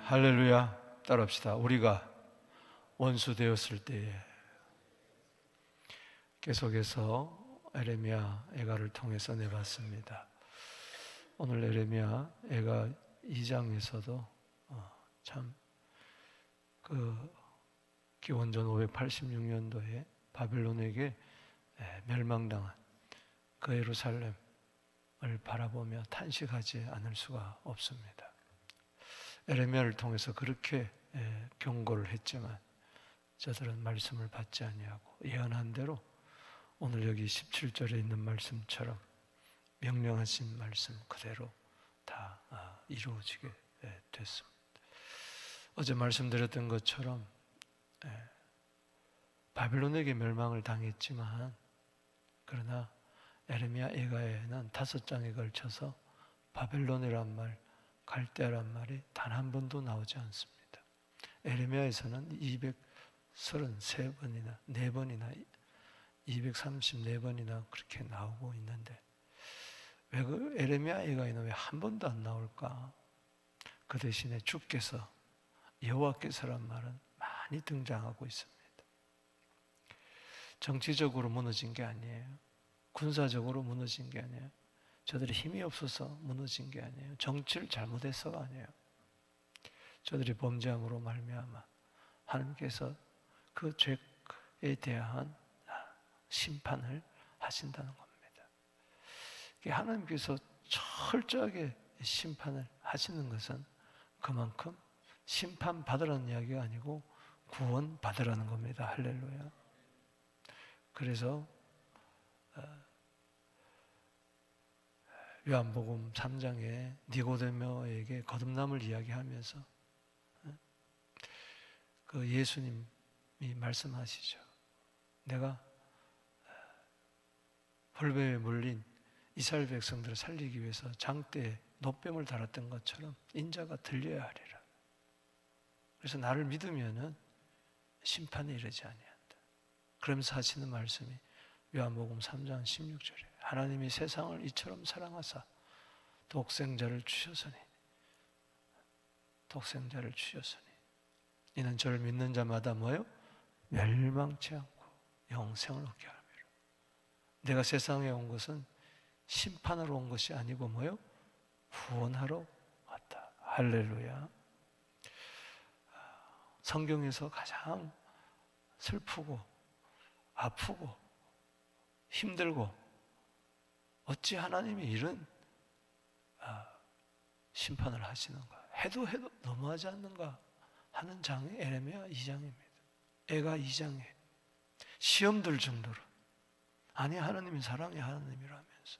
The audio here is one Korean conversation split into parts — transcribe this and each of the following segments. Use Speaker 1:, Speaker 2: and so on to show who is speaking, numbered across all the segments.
Speaker 1: 할렐루야. 따라합시다. 우리가 원수 되었을 때에. 계속해서 에레미야 애가를 통해서 내봤습니다. 오늘 에레미야 애가 2장에서도 참 기원전 586년도에 바벨론에게 멸망당한 그 예루살렘을 바라보며 탄식하지 않을 수가 없습니다. 에레미야를 통해서 그렇게 경고를 했지만 저들은 말씀을 받지 아니하고 예언한 대로 오늘 여기 17절에 있는 말씀처럼 명령하신 말씀 그대로 다 이루어지게 됐습니다. 어제 말씀드렸던 것처럼 바벨론에게 멸망을 당했지만 그러나 에레미야 애가에는 5장에 걸쳐서 바벨론이란 말, 갈대아란 말이 단 한 번도 나오지 않습니다. 에레미야에서는 233번이나 4번이나 234번이나 그렇게 나오고 있는데 왜 그 에레미야 애가에는 왜 한 번도 안 나올까? 그 대신에 주께서 여호와께서란 말은 많이 등장하고 있습니다. 정치적으로 무너진 게 아니에요. 군사적으로 무너진 게 아니에요. 저들이 힘이 없어서 무너진 게 아니에요. 정치를 잘못해서가 아니에요. 저들이 범죄함으로 말미암아 하나님께서 그 죄에 대한 심판을 하신다는 겁니다. 하나님께서 철저하게 심판을 하시는 것은 그만큼 심판받으라는 이야기가 아니고 구원받으라는 겁니다. 할렐루야. 그래서 요한복음 3장에 니고데모에게 거듭남을 이야기하면서 그 예수님이 말씀하시죠. 내가 벌뱀에 물린 이스라엘 백성들을 살리기 위해서 장대에 놋뱀을 달았던 것처럼 인자가 들려야 하리라. 그래서 나를 믿으면은 심판에 이르지 아니한다. 그러면서 하시는 말씀이 요한복음 3장 16절에 하나님이 세상을 이처럼 사랑하사 독생자를 주셨으니 이는 저를 믿는 자마다 뭐예요? 멸망치 않고 영생을 얻게 함이라. 내가 세상에 온 것은 심판하러 온 것이 아니고 뭐예요? 구원하러 왔다. 할렐루야. 성경에서 가장 슬프고 아프고 힘들고 어찌 하나님이 이런 심판을 하시는가? 해도 너무하지 않는가? 하는 장이 에레미야 2장입니다. 애가 2장에 시험 들 정도로 아니 하나님이 사랑의 하나님이라면서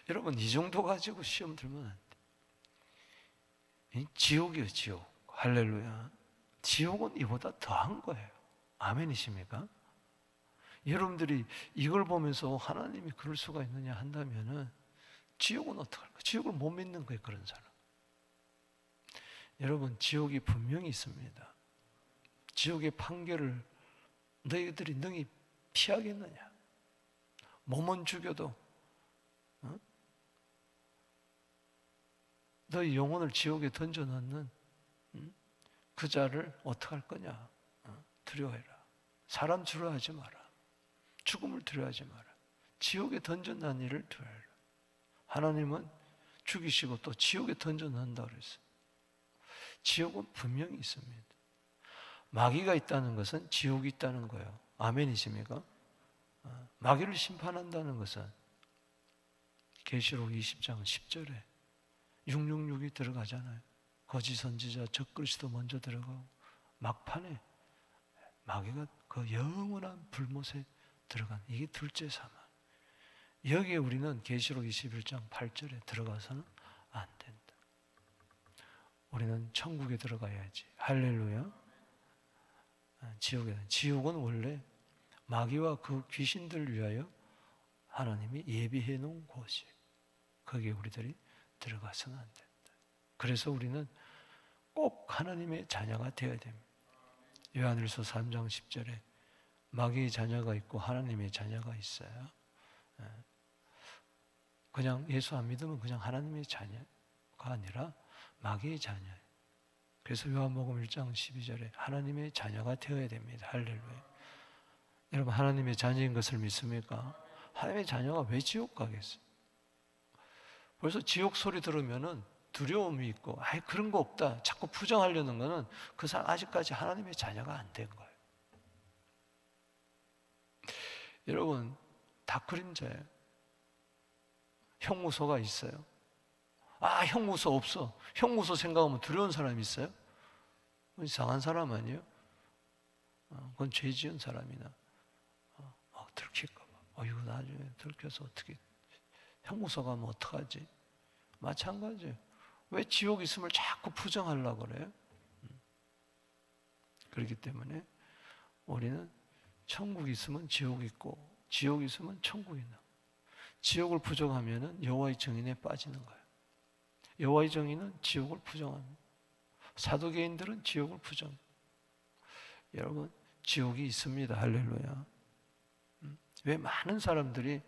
Speaker 1: 여러분 이 정도 가지고 시험 들면 안 돼. 지옥이에요. 지옥. 할렐루야. 지옥은 이보다 더한 거예요. 아멘이십니까? 여러분들이 이걸 보면서 하나님이 그럴 수가 있느냐 한다면은 지옥은 어떡할까? 지옥을 못 믿는 거예요. 그런 사람. 여러분 지옥이 분명히 있습니다. 지옥의 판결을 너희들이 능히 피하겠느냐? 몸은 죽여도 너희 영혼을 지옥에 던져넣는 그 자를 어떡할 거냐? 두려워해라. 사람 두려워하지 마라. 죽음을 두려워하지 마라. 지옥에 던져놓는 일을 두려워해라. 하나님은 죽이시고 또 지옥에 던져넣는다고 그랬어요. 지옥은 분명히 있습니다. 마귀가 있다는 것은 지옥이 있다는 거예요. 아멘이십니까? 마귀를 심판한다는 것은 계시록 20장 10절에 666이 들어가잖아요. 거짓 선지자 적그리스도 먼저 들어가고 막판에 마귀가 그 영원한 불못에 들어간 이게 둘째 사망. 여기에 우리는 계시록 21장 8절에 들어가서는 안 된다. 우리는 천국에 들어가야지. 할렐루야. 지옥은 원래 마귀와 그 귀신들 위하여 하나님이 예비해 놓은 곳이에요. 거기에 우리들이 들어가서는 안 된다. 그래서 우리는 꼭 하나님의 자녀가 되어야 됩니다. 요한일서 3장 10절에 마귀의 자녀가 있고 하나님의 자녀가 있어요. 그냥 예수 안 믿으면 그냥 하나님의 자녀가 아니라 마귀의 자녀예요. 그래서 요한복음 1장 12절에 하나님의 자녀가 되어야 됩니다. 할렐루야. 여러분, 하나님의 자녀인 것을 믿습니까? 하나님의 자녀가 왜 지옥 가겠어요? 벌써 지옥 소리 들으면은 두려움이 있고, 아이 그런 거 없다 자꾸 부정하려는 거는 그 사람 아직까지 하나님의 자녀가 안 된 거예요. 여러분, 다 그림자예요. 형무소가 있어요. 아, 형무소 없어. 형무소 생각하면 두려운 사람이 있어요? 이상한 사람 아니에요? 그건 죄 지은 사람이나 들킬까 봐. 이거 나중에 들켜서 어떻게 형무소 가면 어떡하지? 마찬가지예요. 왜 지옥 있음을 자꾸 부정하려고 그래요? 그렇기 때문에 우리는 천국 있으면 지옥 있고 지옥 있으면 천국 있는, 지옥을 부정하면은 여호와의 정인에 빠지는 거예요. 여호와의 정인은 지옥을 부정합니다. 사도개인들은 지옥을 부정. 여러분, 지옥이 있습니다. 할렐루야. 왜 많은 사람들이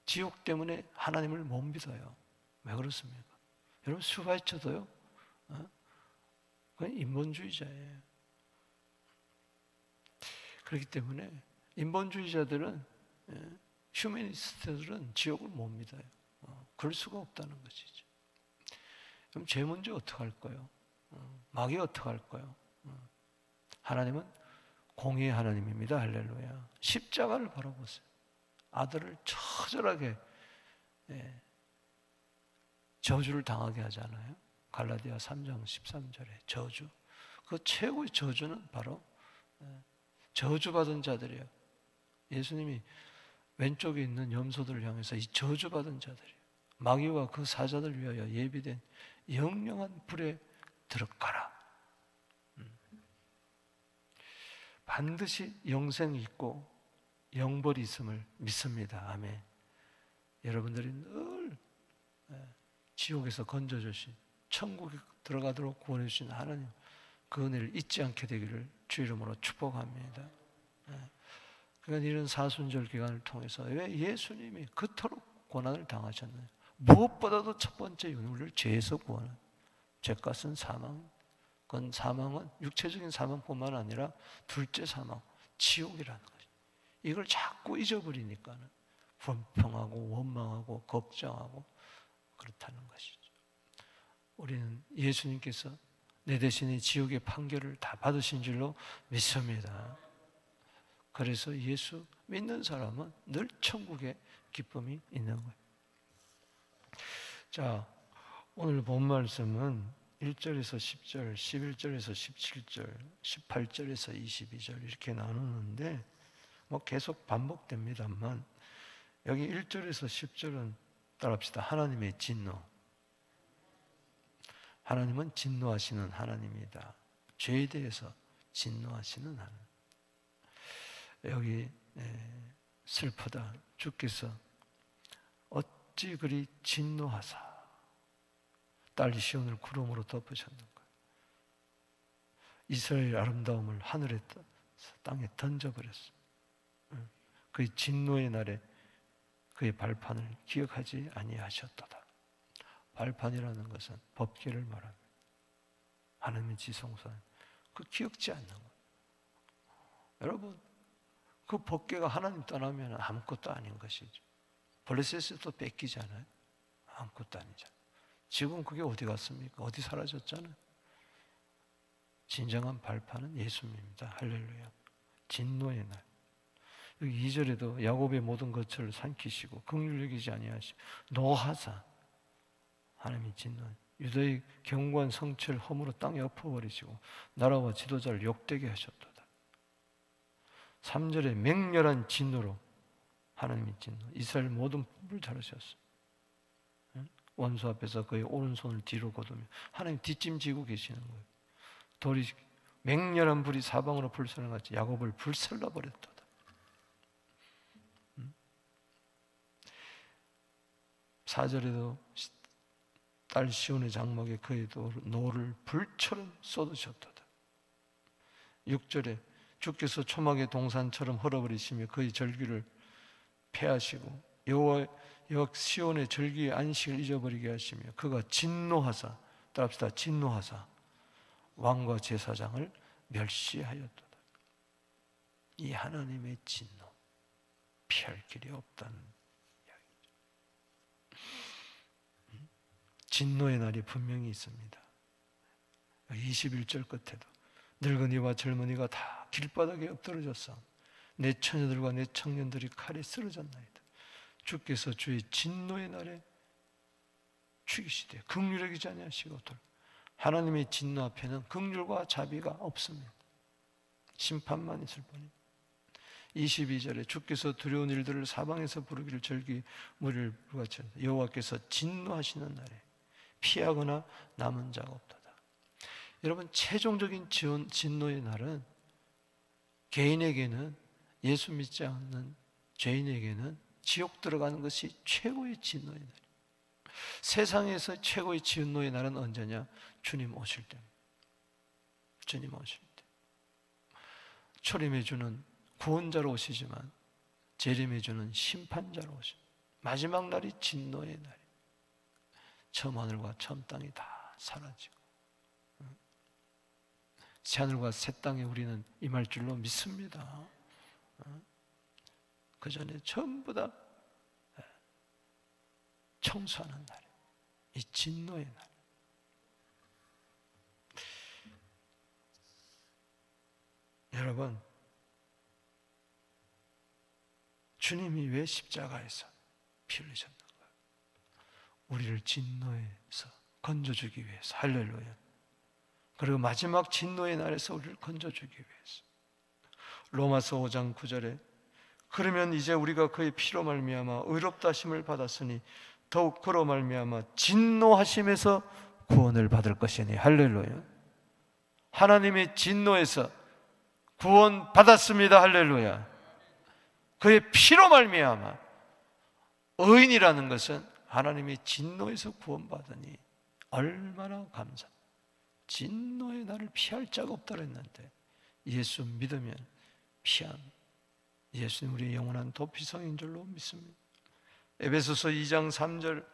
Speaker 1: 지옥 때문에 하나님을 못 믿어요? 왜 그렇습니까? 여러분, 수바이처도요, 그건 인본주의자예요. 그렇기 때문에 인본주의자들은, 휴머니스트들은 지옥을 못 믿어요. 그럴 수가 없다는 것이죠. 그럼 죄 문제 어떻게 할까요? 마귀 어떻게 할까요? 하나님은 공의의 하나님입니다. 할렐루야. 십자가를 바라보세요. 아들을 처절하게 저주를 당하게 하잖아요. 갈라디아 3장 13절에 저주. 그 최고의 저주는 바로 저주받은 자들이에요. 예수님이 왼쪽에 있는 염소들을 향해서 이 저주받은 자들이에요. 마귀와 그 사자들 위하여 예비된 영영한 불에 들어가라. 반드시 영생이 있고 영벌이 있음을 믿습니다. 아멘. 여러분들이 늘 지옥에서 건져주신, 천국에 들어가도록 구원해 주신 하나님, 그 은혜를 잊지 않게 되기를 주 이름으로 축복합니다. 그러니까 이런 사순절 기간을 통해서 왜 예수님이 그토록 고난을 당하셨나요? 무엇보다도 첫 번째 우리를 죄에서 구원한, 죄값은 사망. 그건 사망은 육체적인 사망뿐만 아니라 둘째 사망, 지옥이라는 거죠. 이걸 자꾸 잊어버리니까는 불평하고 원망하고 걱정하고 그렇다는 것이죠. 우리는 예수님께서 내 대신에 지옥의 판결을 다 받으신 줄로 믿습니다. 그래서 예수 믿는 사람은 늘 천국의 기쁨이 있는 거예요. 자, 오늘 본 말씀은 1절에서 10절, 11절에서 17절, 18절에서 22절 이렇게 나누는데 계속 반복됩니다만, 여기 1절에서 10절은 따라합시다. 하나님의 진노. 하나님은 진노하시는 하나님이다. 죄에 대해서 진노하시는 하나님. 여기 슬프다. 주께서 어찌 그리 진노하사 딸 시온을 구름으로 덮으셨는가. 이스라엘 아름다움을 하늘에 땅에 던져버렸어. 그의 진노의 날에 그의 발판을 기억하지 아니하셨도다. 발판이라는 것은 법궤를 말합니다. 하나님의 지성소는 그 기억지 않는 거예요. 여러분, 그 법궤가 하나님 떠나면 아무것도 아닌 것이죠. 블레셋도 뺏기잖아요. 아무것도 아니잖아요. 지금 그게 어디 갔습니까? 어디 사라졌잖아요. 진정한 발판은 예수님입니다. 할렐루야. 진노의 날. 여기 2절에도 야곱의 모든 것을 삼키시고 긍휼 여기지 아니하시고 노하사, 하나님이 진노, 유다의 견고한 성체를 허물어 땅에 엎어버리시고 나라와 지도자를 욕되게 하셨도다. 3절에 맹렬한 진노로 하나님이 진노, 이스라엘 모든 법을 자르셨어. 원수 앞에서 그의 오른손을 뒤로 거두며 하나님 뒷짐지고 계시는 거예요. 돌이 맹렬한 불이 사방으로 불사는 같이 야곱을 불살라 버렸도다. 4절에도 딸 시온의 장막에 그의 노를 불처럼 쏟으셨도다. 6절에 주께서 초막의 동산처럼 헐어버리시며 그의 절기를 폐하시고 여호와 시온의 절기의 안식을 잊어버리게 하시며 그가 진노하사, 따라합시다. 진노하사, 왕과 제사장을 멸시하였도다. 이 하나님의 진노, 피할 길이 없다는 이야기죠. 진노의 날이 분명히 있습니다. 21절 끝에도 늙은이와 젊은이가 다 길바닥에 엎드러졌어. 내 처녀들과 내 청년들이 칼에 쓰러졌나이다. 주께서 주의 진노의 날에 죽이시되 긍휼히 여기지 아니하시고 하나님의 진노 앞에는 긍휼과 자비가 없습니다. 심판만 있을 뿐입니다. 22절에 주께서 두려운 일들을 사방에서 부르기를 절기 무리를 불같이 여호와께서 진노하시는 날에 피하거나 남은 자가 없도다. 여러분, 최종적인 진노의 날은 개인에게는, 예수 믿지 않는 죄인에게는 지옥 들어가는 것이 최고의 진노의 날이에요. 세상에서 최고의 진노의 날은 언제냐? 주님 오실 때입니다. 주님 오실 때. 초림해 주는 구원자로 오시지만 재림해 주는 심판자로 오십니다. 마지막 날이 진노의 날이에요. 처음 하늘과 처음 땅이 다 사라지고 새 하늘과 새 땅에 우리는 임할 줄로 믿습니다. 그 전에 전부 다 청소하는 날이에요. 이 진노의 날. 여러분, 주님이 왜 십자가에서 피 흘리셨는가요? 우리를 진노에서 건져주기 위해서. 할렐루야. 그리고 마지막 진노의 날에서 우리를 건져주기 위해서. 로마서 5장 9절에 그러면 이제 우리가 그의 피로 말미암아 의롭다 하심을 받았으니 더욱 그로 말미암아 진노하심에서 구원을 받을 것이니. 할렐루야. 하나님의 진노에서 구원 받았습니다. 할렐루야. 그의 피로 말미암아. 의인이라는 것은 하나님의 진노에서 구원받으니 얼마나 감사. 진노의 날을 피할 자가 없다 그랬는데 예수 믿으면 피한 예수님 우리의 영원한 도피성인 줄로 믿습니다. 에베소서 2장 3절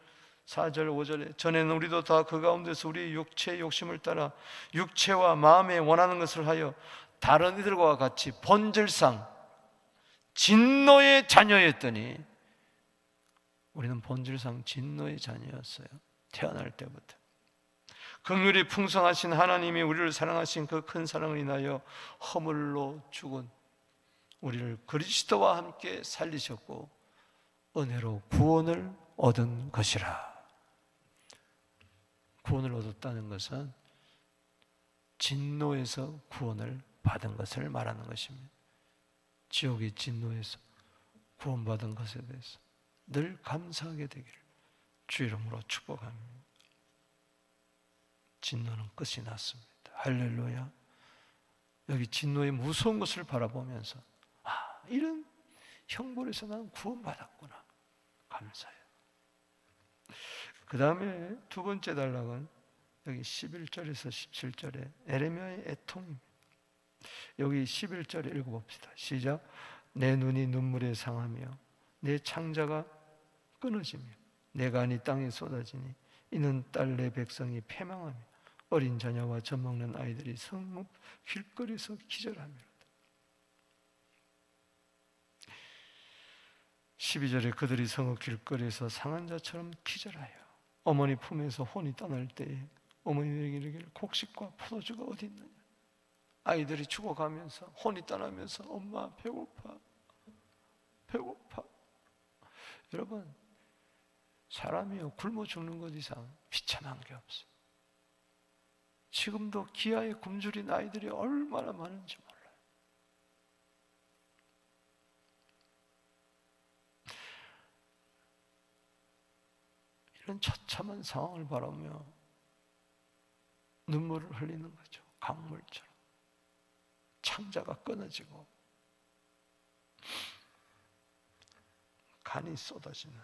Speaker 1: 4절 5절에 전에는 우리도 다 그 가운데서 우리의 육체의 욕심을 따라 육체와 마음에 원하는 것을 하여 다른 이들과 같이 본질상 진노의 자녀였더니, 우리는 본질상 진노의 자녀였어요. 태어날 때부터. 긍휼이 풍성하신 하나님이 우리를 사랑하신 그 큰 사랑을 인하여 허물로 죽은 우리를 그리스도와 함께 살리셨고 은혜로 구원을 얻은 것이라. 구원을 얻었다는 것은 진노에서 구원을 받은 것을 말하는 것입니다. 지옥의 진노에서 구원받은 것에 대해서 늘 감사하게 되기를 주 이름으로 축복합니다. 진노는 끝이 났습니다. 할렐루야. 여기 진노의 무서운 것을 바라보면서 이런 형벌에서 나는 구원받았구나. 감사해요. 그 다음에 두 번째 단락은 여기 11절에서 17절에 에레미야의 애통입니다. 여기 11절에 읽어봅시다. 시작. 내 눈이 눈물에 상하며 내 창자가 끊어지며 내 간이 땅에 쏟아지니 이는 딸 내 백성이 패망하며 어린 자녀와 젖먹는 아이들이 성읍 길거리에서 기절하며. 12절에 그들이 성읍 길거리에서 상한 자처럼 기절하여 어머니 품에서 혼이 떠날 때에 어머니에게 이르기를 곡식과 포도주가 어디 있느냐. 아이들이 죽어가면서 혼이 떠나면서 엄마 배고파 배고파. 여러분, 사람이요 굶어 죽는 것 이상 비참한 게 없어요. 지금도 기아에 굶주린 아이들이 얼마나 많은지 몰라요. 이런 처참한 상황을 바라보며 눈물을 흘리는 거죠. 강물처럼 창자가 끊어지고 간이 쏟아지는.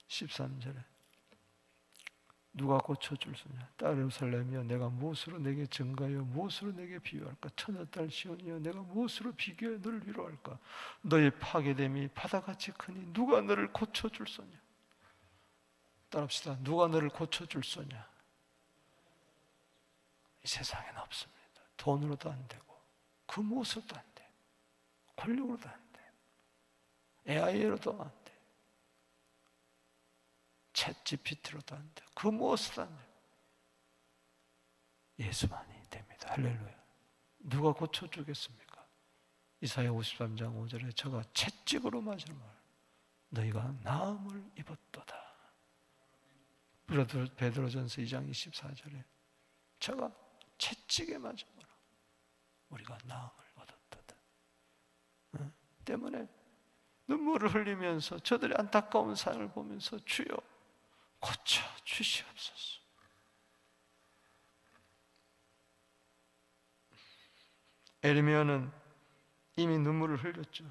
Speaker 1: 13절에 누가 고쳐줄 수냐? 딸 예루살렘이여, 내가 무엇으로 내게 증가하여 무엇으로 내게 비유할까? 처녀딸 시온이여, 내가 무엇으로 비교해 너를 위로할까? 너의 파괴됨이 바다같이 크니 누가 너를 고쳐줄 소냐? 따라합시다. 누가 너를 고쳐줄 소냐? 이 세상에는 없습니다. 돈으로도 안 되고 그 무엇으로도 안 돼. 권력으로도 안 돼. AI로도 안 돼. 챗 GPT로도 안 돼. 그 무엇으로도 안 돼. 예수만이 됩니다. 할렐루야. 누가 고쳐주겠습니까? 이사야 53장 5절에 저가 채찍으로 맞을 말 너희가 나음을 입었도다. 베드로전서 2장 24절에 저가 채찍에 맞은 거라 우리가 나음을 얻었도다. 때문에 눈물을 흘리면서 저들의 안타까운 삶을 보면서 주여 고쳐 주시옵소서. 에레미야는 이미 눈물을 흘렸죠.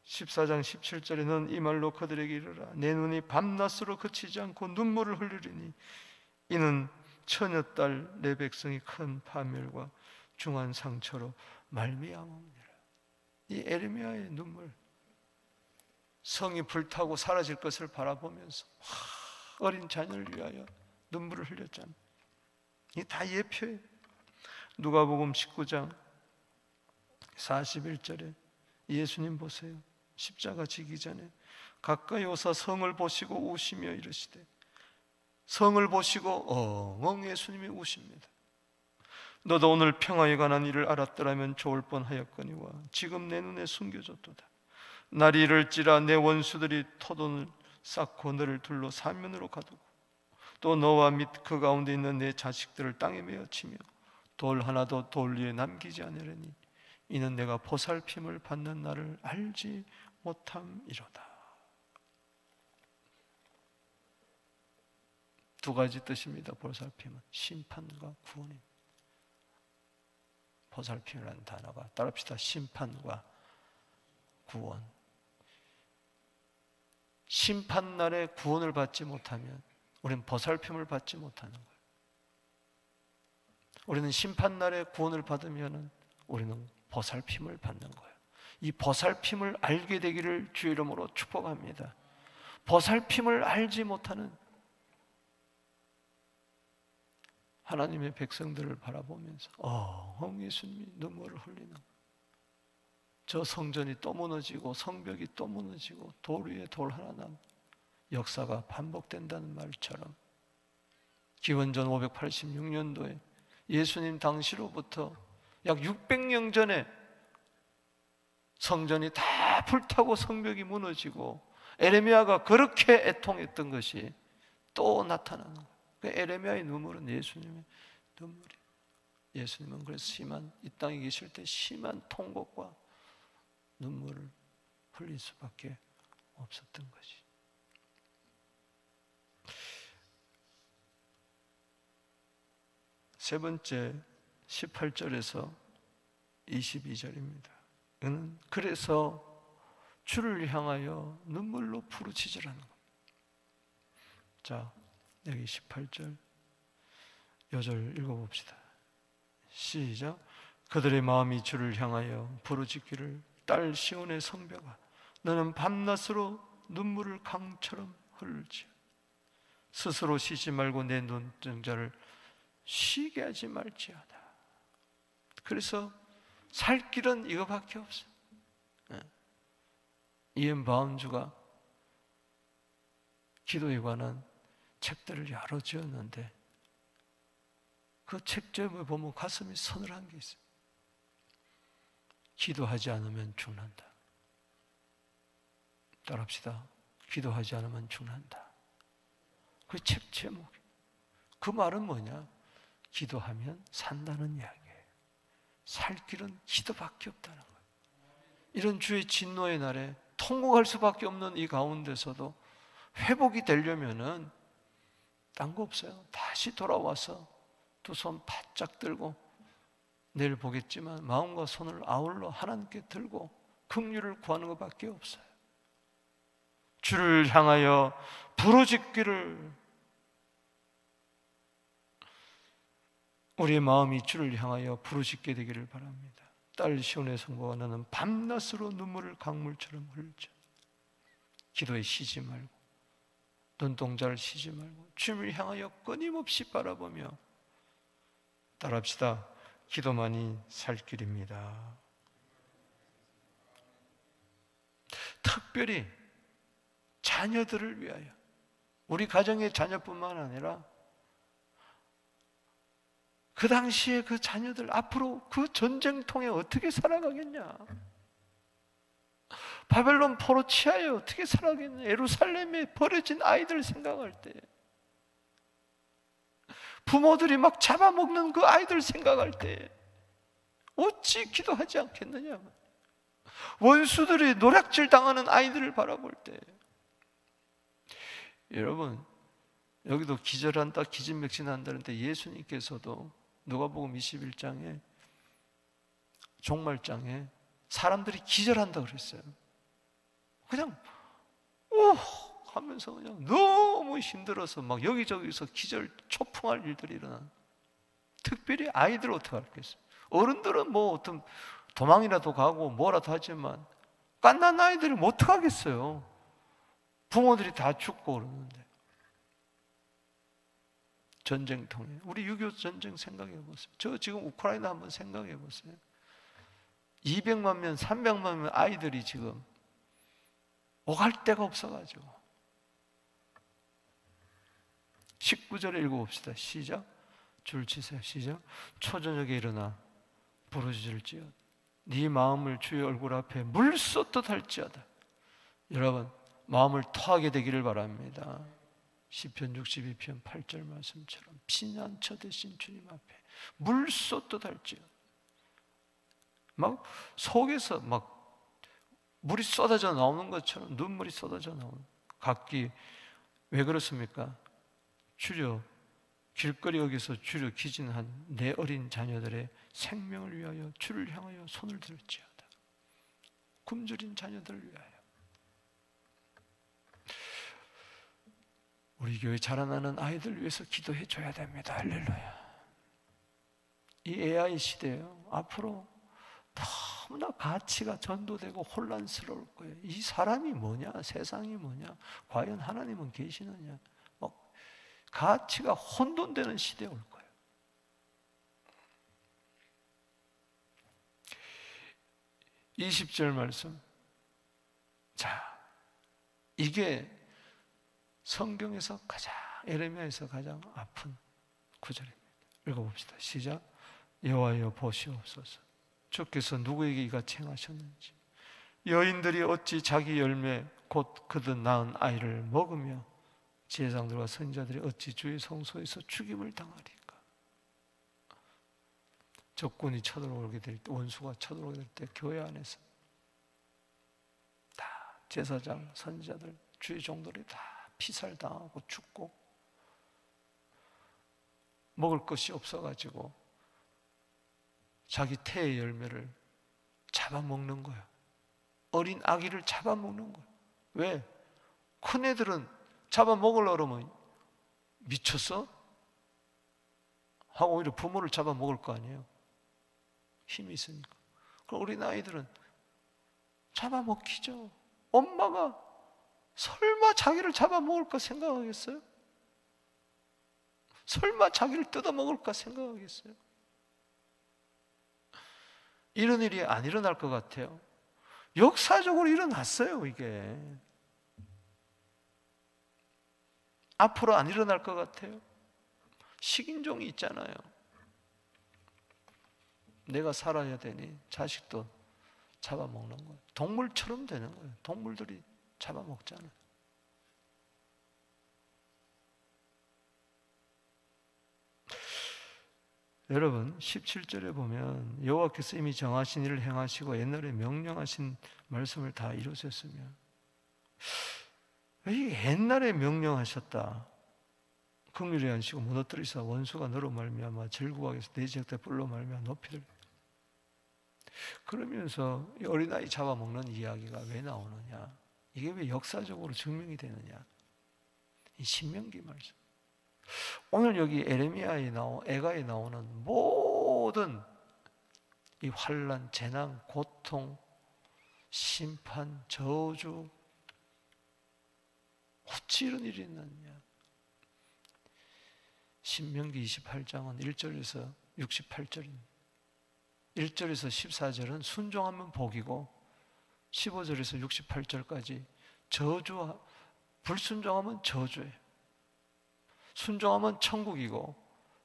Speaker 1: 14장 17절에 넌 이 말로 그들에게 이르라 내 눈이 밤낮으로 그치지 않고 눈물을 흘리리니 이는 처녀딸 내 백성이 큰 파멸과 중한 상처로 말미암음이라. 이 에레미야의 눈물, 성이 불타고 사라질 것을 바라보면서 어린 자녀를 위하여 눈물을 흘렸잖아요. 이게 다 예표예요. 누가복음 19장 41절에 예수님 보세요. 십자가 지기 전에 가까이 오사 성을 보시고 우시며 이르시되, 성을 보시고 엉엉 예수님이 우십니다. 너도 오늘 평화에 관한 일을 알았더라면 좋을 뻔하였거니와 지금 내 눈에 숨겨졌도다. 날이 이를지라 내 원수들이 토돈을 쌓고 너를 둘러 사면으로 가두고 또 너와 및 그 가운데 있는 내 자식들을 땅에 메어 치며 돌 하나도 돌 위에 남기지 않으려니 이는 내가 보살핌을 받는 날을 알지 못함이로다. 두 가지 뜻입니다. 보살핌은 심판과 구원입니다. 보살핌이라는 단어가 따라합시다. 심판과 구원. 심판날에 구원을 받지 못하면 우리는 보살핌을 받지 못하는 거예요. 우리는 심판날에 구원을 받으면 우리는 보살핌을 받는 거예요. 이 보살핌을 알게 되기를 주의 이름으로 축복합니다. 보살핌을 알지 못하는 하나님의 백성들을 바라보면서 예수님이 눈물을 흘리는 거예요. 저 성전이 또 무너지고 성벽이 또 무너지고 돌 위에 돌 하나 남 역사가 반복된다는 말처럼 기원전 586년도에 예수님 당시로부터 약 600년 전에 성전이 다 불타고 성벽이 무너지고 에레미야가 그렇게 애통했던 것이 또 나타나는 거예요. 그 에레미야의 눈물은 예수님의 눈물이에요. 예수님은 그래서 이 땅에 계실 때 심한 통곡과 눈물을 흘릴 수밖에 없었던 것이. 세 번째 18절에서 22절입니다. 그는 그래서 주를 향하여 눈물로 부르짖으라는 겁니다. 자, 여기 18절 여절 읽어봅시다. 시작. 그들의 마음이 주를 향하여 부르짖기를 딸 시온의 성벽아 너는 밤낮으로 눈물을 강처럼 흘리지 스스로 쉬지 말고 내 눈동자를 쉬게 하지 말지어다. 그래서 살 길은 이거밖에 없어. 이엔 바운주가 기도에 관한 책들을 여러 지었는데 그 책 제목을 보면 가슴이 서늘한 게 있어요. 기도하지 않으면 죽는다. 따라합시다. 기도하지 않으면 죽는다. 그 책 제목. 그 말은 뭐냐? 기도하면 산다는 이야기예요. 살 길은 기도밖에 없다는 거예요. 이런 주의 진노의 날에 통곡할 수밖에 없는 이 가운데서도 회복이 되려면은 딴 거 없어요. 다시 돌아와서 두 손 바짝 들고 내일 보겠지만 마음과 손을 아울러 하나님께 들고 긍휼을 구하는 것밖에 없어요. 주를 향하여 부르짖기를 우리의 마음이 주를 향하여 부르짖게 되기를 바랍니다. 딸 시온의 성부가 너는 밤낮으로 눈물을 강물처럼 흘리자. 기도에 쉬지 말고, 눈동자를 쉬지 말고 주님을 향하여 끊임없이 바라보며 따라합시다. 기도만이 살 길입니다. 특별히 자녀들을 위하여, 우리 가정의 자녀뿐만 아니라 그 당시에 그 자녀들 앞으로 그 전쟁통에 어떻게 살아가겠냐, 바벨론 포로 치하에 어떻게 살아가겠냐, 예루살렘에 버려진 아이들 생각할 때, 부모들이 막 잡아먹는 그 아이들 생각할 때 어찌 기도하지 않겠느냐, 원수들이 노략질 당하는 아이들을 바라볼 때. 여러분, 여기도 기절한다, 기진맥진한다는데 예수님께서도 누가복음 21장에 종말장에 사람들이 기절한다 그랬어요. 그냥 오 하면서 그냥 너무 힘들어서 막 여기저기서 기절 초풍할 일들이 일어나. 특별히 아이들 어떻게 하겠어요? 어른들은 뭐 어떤 도망이라도 가고 뭐라도 하지만 갓난 아이들을 뭐 어떡하겠어요? 부모들이 다 죽고 그러는데. 전쟁통에, 우리 6.25 전쟁 생각해 보세요. 저 지금 우크라이나 한번 생각해 보세요. 200만 명, 300만 명 아이들이 지금 오갈 데가 없어가지고. 19절에 읽어봅시다. 시작. 줄 치세요. 시작. 초저녁에 일어나 부르짖을지어다. 네 마음을 주의 얼굴 앞에 물 쏟듯 할지어다. 여러분, 마음을 토하게 되기를 바랍니다. 시편 62편 8절 말씀처럼 피난처 되신 주님 앞에 물 쏟듯 할지어다. 막 속에서 막 물이 쏟아져 나오는 것처럼 눈물이 쏟아져 나오는. 각기 왜 그렇습니까? 주려 길거리 여기서 주려 기진한 내 어린 자녀들의 생명을 위하여 주를 향하여 손을 들지어다. 굶주린 자녀들을 위하여. 우리 교회 자라나는 아이들 위해서 기도해 줘야 됩니다. 할렐루야. 이 AI 시대에요, 앞으로 너무나 가치가 전도되고 혼란스러울 거예요. 이 사람이 뭐냐, 세상이 뭐냐, 과연 하나님은 계시느냐, 뭐 가치가 혼돈되는 시대에 올 거예요. 이 20절 말씀. 자, 이게 성경에서 가장, 예레미야에서 가장 아픈 구절입니다. 읽어봅시다. 시작. 여호와여 보시옵소서. 주께서 누구에게 이같이 행하셨는지. 여인들이 어찌 자기 열매 곧 그들 낳은 아이를 먹으며 제사장들과 선지자들이 어찌 주의 성소에서 죽임을 당하리까. 적군이 쳐들어오게 될 때, 원수가 쳐들어오게 될 때 교회 안에서 다 제사장, 선지자들, 주의 종들이 다 피살당하고 죽고 먹을 것이 없어가지고 자기 태의 열매를 잡아먹는 거야. 어린 아기를 잡아먹는 거야. 왜? 큰 애들은 잡아먹으려고 그러면 미쳤어? 하고 오히려 부모를 잡아먹을 거 아니에요. 힘이 있으니까. 그럼 어린 아이들은 잡아먹히죠. 엄마가 설마 자기를 잡아먹을까 생각하겠어요? 설마 자기를 뜯어먹을까 생각하겠어요? 이런 일이 안 일어날 것 같아요. 역사적으로 일어났어요, 이게. 앞으로 안 일어날 것 같아요. 식인종이 있잖아요. 내가 살아야 되니 자식도 잡아먹는 거예요. 동물처럼 되는 거예요. 동물들이 잡아먹잖아요. 여러분 17절에 보면 여호와께서 이미 정하신 일을 행하시고 옛날에 명령하신 말씀을 다 이루셨으면, 왜 옛날에 명령하셨다, 긍휼히 하시고 무너뜨리사 원수가 너로 말미암아 절구하게서 내 지역대 뿔로 말미암아 높이를, 그러면서 이 어린아이 잡아먹는 이야기가 왜 나오느냐, 이게 왜 역사적으로 증명이 되느냐, 이 신명기 말씀. 오늘 여기 에레미야에 에가에 나오는 모든 이 환난, 재난, 고통, 심판, 저주, 어찌 이런 일이 있느냐. 신명기 28장은 1절에서 68절입니다. 1절에서 14절은 순종하면 복이고 15절에서 68절까지 저주와 불순종하면 저주예요. 순종하면 천국이고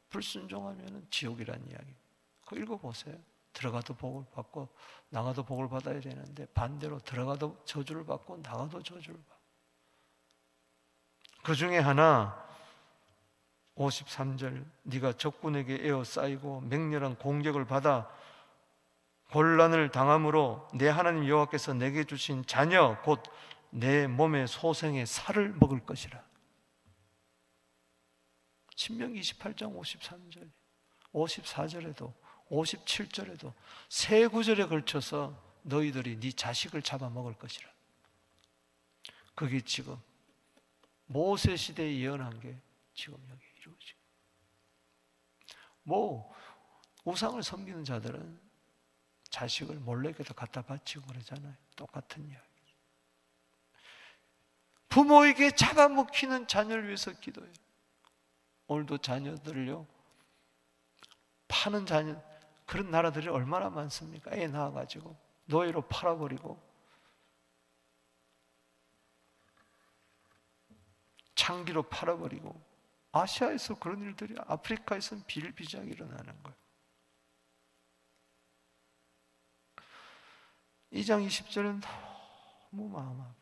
Speaker 1: 불순종하면 지옥이라는 이야기. 그거 읽어보세요. 들어가도 복을 받고 나가도 복을 받아야 되는데 반대로 들어가도 저주를 받고 나가도 저주를 받고. 그 중에 하나 53절, 네가 적군에게 에워싸이고 맹렬한 공격을 받아 곤란을 당함으로 내 하나님 여호와께서 내게 주신 자녀 곧 내 몸의 소생의 살을 먹을 것이라. 신명기 28장 53절, 54절에도 57절에도 세 구절에 걸쳐서 너희들이 네 자식을 잡아먹을 것이라. 그게 지금 모세 시대에 예언한 게 지금 여기 이루어지고, 우상을 섬기는 자들은 자식을 몰래게도 갖다 바치고 그러잖아요. 똑같은 이야기. 부모에게 잡아먹히는 자녀를 위해서 기도해요. 오늘도 자녀들을요 파는 자녀, 그런 나라들이 얼마나 많습니까? 애 낳아가지고 노예로 팔아버리고 창기로 팔아버리고. 아시아에서 그런 일들이, 아프리카에서는 비일비재하게 일어나는 거예요. 2장 20절은 너무 마음 아파요.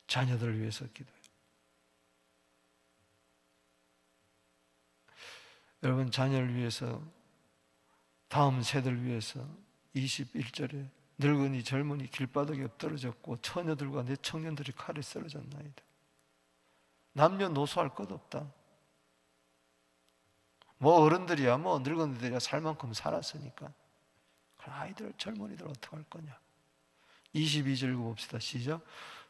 Speaker 1: 자녀들을 위해서 기도해요. 여러분, 자녀를 위해서, 다음 세대를 위해서 21절에 늙은이 젊은이 길바닥에 엎드러졌고 처녀들과 내 청년들이 칼에 쓰러졌나이다. 남녀노소할 것 없다. 어른들이야 늙은이들이야 살 만큼 살았으니까. 그럼 아이들, 젊은이들 어떡할 거냐. 22절 읽어봅시다. 시작.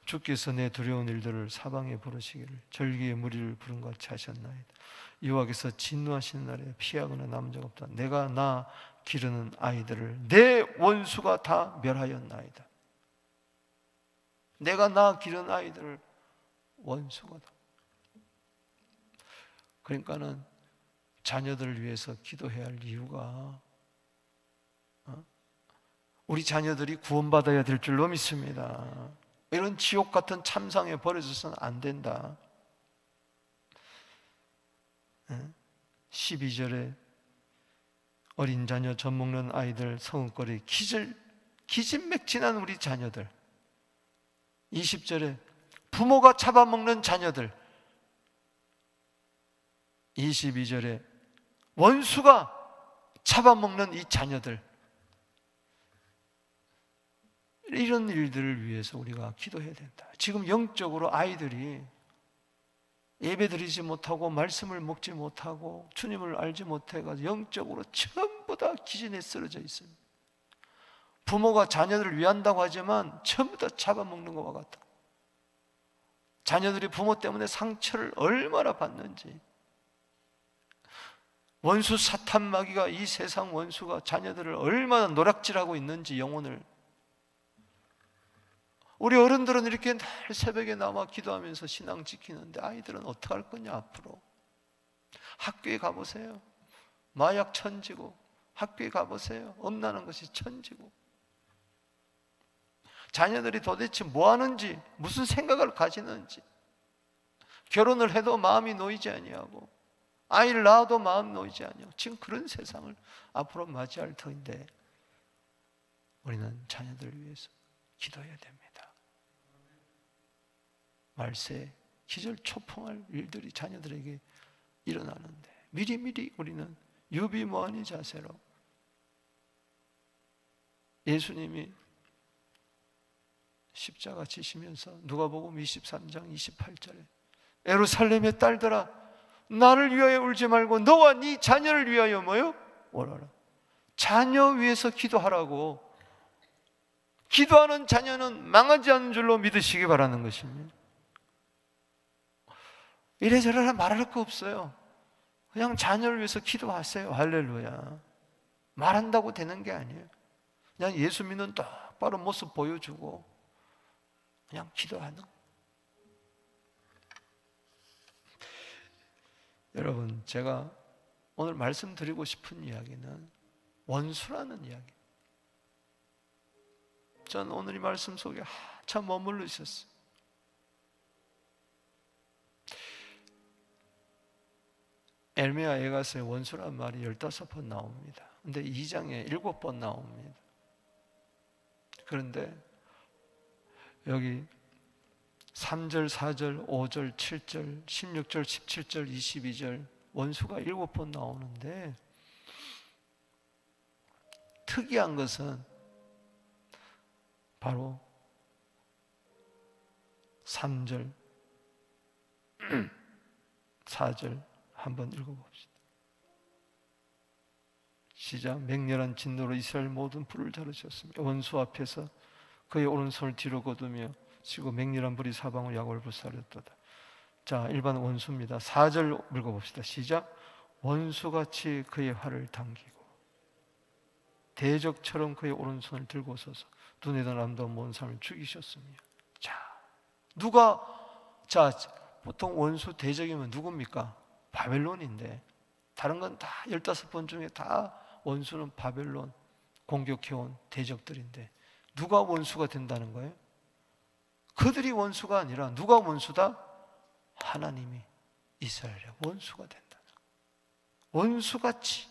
Speaker 1: 주께서 내 두려운 일들을 사방에 부르시기를 절기의 무리를 부른 것 같이 하셨나이다. 여호와께서 진노하시는 날에 피하거나 남은 적 없다. 내가 나 기르는 아이들을 내 원수가 다 멸하였나이다. 내가 나 기르는 아이들을 원수가 다. 그러니까는 자녀들을 위해서 기도해야 할 이유가, 우리 자녀들이 구원받아야 될 줄로 믿습니다. 이런 지옥 같은 참상에 버려져서는 안 된다. 12절에 어린 자녀, 젖먹는 아이들, 성읍거리, 기진맥진한 우리 자녀들. 20절에 부모가 잡아먹는 자녀들. 22절에 원수가 잡아먹는 이 자녀들. 이런 일들을 위해서 우리가 기도해야 된다. 지금 영적으로 아이들이 예배드리지 못하고 말씀을 먹지 못하고 주님을 알지 못해가지고 영적으로 전부 다 기진에 쓰러져 있습니다. 부모가 자녀들을 위한다고 하지만 전부 다 잡아먹는 것과 같다. 자녀들이 부모 때문에 상처를 얼마나 받는지. 원수 사탄 마귀가, 이 세상 원수가 자녀들을 얼마나 노략질하고 있는지, 영혼을. 우리 어른들은 이렇게 날 새벽에 나와 기도하면서 신앙 지키는데 아이들은 어떡할 거냐. 앞으로 학교에 가보세요. 마약 천지고, 학교에 가보세요. 엄나는 것이 천지고. 자녀들이 도대체 뭐 하는지, 무슨 생각을 가지는지. 결혼을 해도 마음이 놓이지 아니하고, 아이를 낳아도 마음 놓이지 아니하고, 지금 그런 세상을 앞으로 맞이할 터인데 우리는 자녀들을 위해서 기도해야 됩니다. 말세, 기절초풍할 일들이 자녀들에게 일어나는데 미리미리 우리는 유비무환의 자세로, 예수님이 십자가 지시면서 누가복음 23장 28절에 예루살렘의 딸들아, 나를 위하여 울지 말고 너와 네 자녀를 위하여 뭐요? 오라라. 자녀 위해서 기도하라고. 기도하는 자녀는 망하지 않는 줄로 믿으시기 바라는 것입니다. 이래저래 말할 거 없어요. 그냥 자녀를 위해서 기도하세요. 할렐루야. 말한다고 되는 게 아니에요. 그냥 예수 믿는 똑바로 모습 보여주고 그냥 기도하는 거예요. 여러분, 제가 오늘 말씀드리고 싶은 이야기는 원수라는 이야기. 전 오늘 이 말씀 속에 한참 머물러 있었어요. 에르미야 에가서에 원수란 말이 15번 나옵니다. 근데 2장에 7번 나옵니다. 그런데 여기 3절, 4절, 5절, 7절, 16절, 17절, 22절 원수가 7번 나오는데 특이한 것은 바로 3절, 4절 한번 읽어봅시다. 시작. 맹렬한 진노로 이스라엘 모든 불을 자르셨습니다. 원수 앞에서 그의 오른손을 뒤로 거두며 치고 맹렬한 불이 사방으로 야곱을 불사르였도다. 자, 일반 원수입니다. 4절 읽어봅시다. 시작. 원수같이 그의 활을 당기고 대적처럼 그의 오른손을 들고 서서 눈에도 남도 먼 사람을 죽이셨으며. 보통 원수 대적이면 누굽니까? 바벨론인데 다른 건 다 15번 중에 다 원수는 바벨론 공격해온 대적들인데 누가 원수가 된다는 거예요? 그들이 원수가 아니라 누가 원수다? 하나님이 이스라엘의 원수가 된다. 원수같이.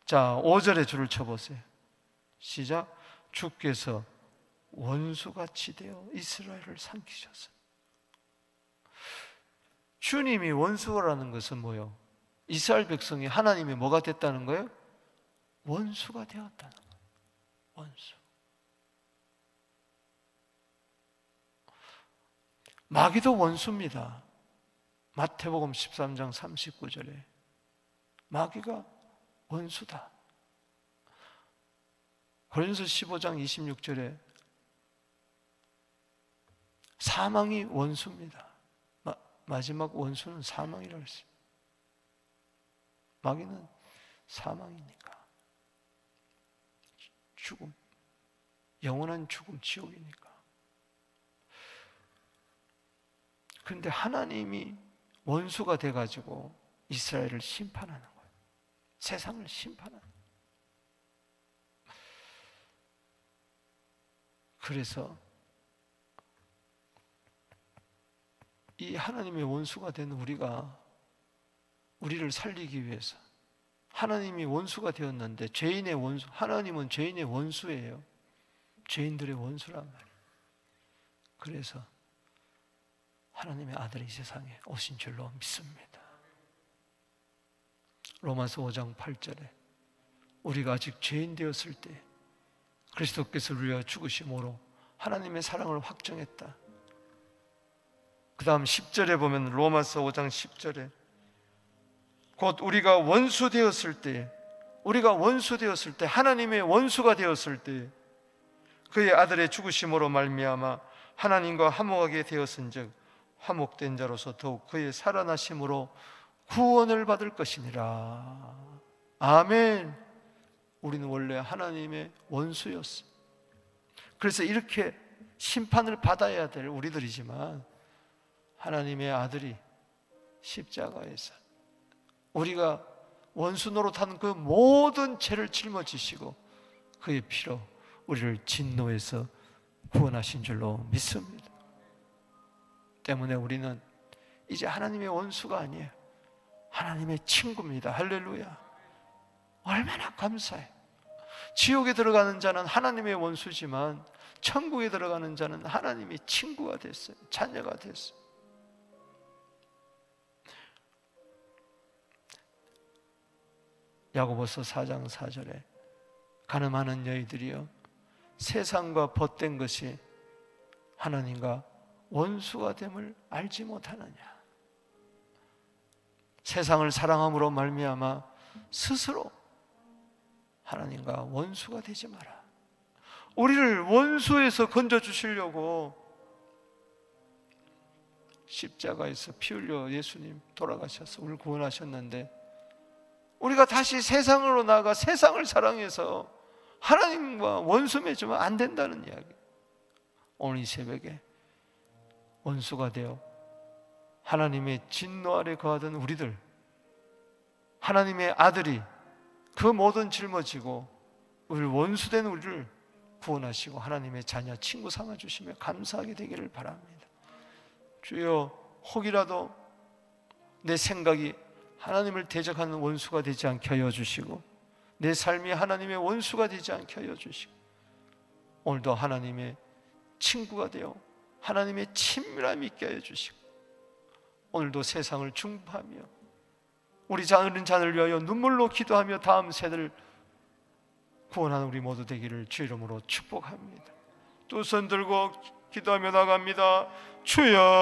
Speaker 1: 자, 5절에 줄을 쳐보세요. 시작. 주께서 원수같이 되어 이스라엘을 삼키셨어요. 주님이 원수라는 것은 뭐예요? 이스라엘 백성이 하나님의 뭐가 됐다는 거예요? 원수가 되었다는 거예요. 원수. 마귀도 원수입니다. 마태복음 13장 39절에 마귀가 원수다. 고린도서 15장 26절에 사망이 원수입니다. 마지막 원수는 사망이라고 했어요. 마귀는 사망이니까. 죽음. 영원한 죽음, 지옥이니까. 그런데 하나님이 원수가 돼가지고 이스라엘을 심판하는 거예요. 세상을 심판하는 거예요. 그래서 이 하나님의 원수가 된 우리를 살리기 위해서 하나님이 원수가 되었는데 죄인의 원수, 하나님은 죄인의 원수예요. 죄인들의 원수란 말이에요. 그래서 하나님의 아들이 이 세상에 오신 줄로 믿습니다. 로마서 5장 8절에 우리가 아직 죄인 되었을 때 그리스도께서 우리를 위하여 죽으심으로 하나님의 사랑을 확정했다. 그 다음 10절에 보면 로마서 5장 10절에 곧 우리가 원수 되었을 때 하나님의 원수가 되었을 때 그의 아들의 죽으심으로 말미암아 하나님과 화목하게 되었은즉 화목된 자로서 더욱 그의 살아나심으로 구원을 받을 것이니라. 아멘. 우리는 원래 하나님의 원수였어요. 그래서 이렇게 심판을 받아야 될 우리들이지만 하나님의 아들이 십자가에서 우리가 원수 노릇하는 그 모든 죄를 짊어지시고 그의 피로 우리를 진노에서 구원하신 줄로 믿습니다. 때문에 우리는 이제 하나님의 원수가 아니에요. 하나님의 친구입니다. 할렐루야. 얼마나 감사해요. 지옥에 들어가는 자는 하나님의 원수지만 천국에 들어가는 자는 하나님의 친구가 됐어요. 자녀가 됐어요. 야고보서 4장 4절에 가늠하는 너희들이여 세상과 벗된 것이 하나님과 원수가 됨을 알지 못하느냐. 세상을 사랑함으로 말미암아 스스로 하나님과 원수가 되지 마라. 우리를 원수에서 건져주시려고 십자가에서 피 흘려 예수님 돌아가셔서 우리를 구원하셨는데, 우리가 다시 세상으로 나가 세상을 사랑해서 하나님과 원수 맺으면 안 된다는 이야기. 오늘 이 새벽에 원수가 되어 하나님의 진노 아래 거하던 우리들, 하나님의 아들이 그 모든 짊어지고 우리를 원수된 우리를 구원하시고 하나님의 자녀 친구 삼아주시며 감사하게 되기를 바랍니다. 주여, 혹이라도 내 생각이 하나님을 대적하는 원수가 되지 않게 하여 주시고, 내 삶이 하나님의 원수가 되지 않게 하여 주시고, 오늘도 하나님의 친구가 되어 하나님의 친밀함이 있게 하여 주시고, 오늘도 세상을 중보하며 우리 작은 자를 위하여 눈물로 기도하며 다음 세대를 구원하는 우리 모두 되기를 주 이름으로 축복합니다. 두 손 들고 기도하며 나갑니다. 주여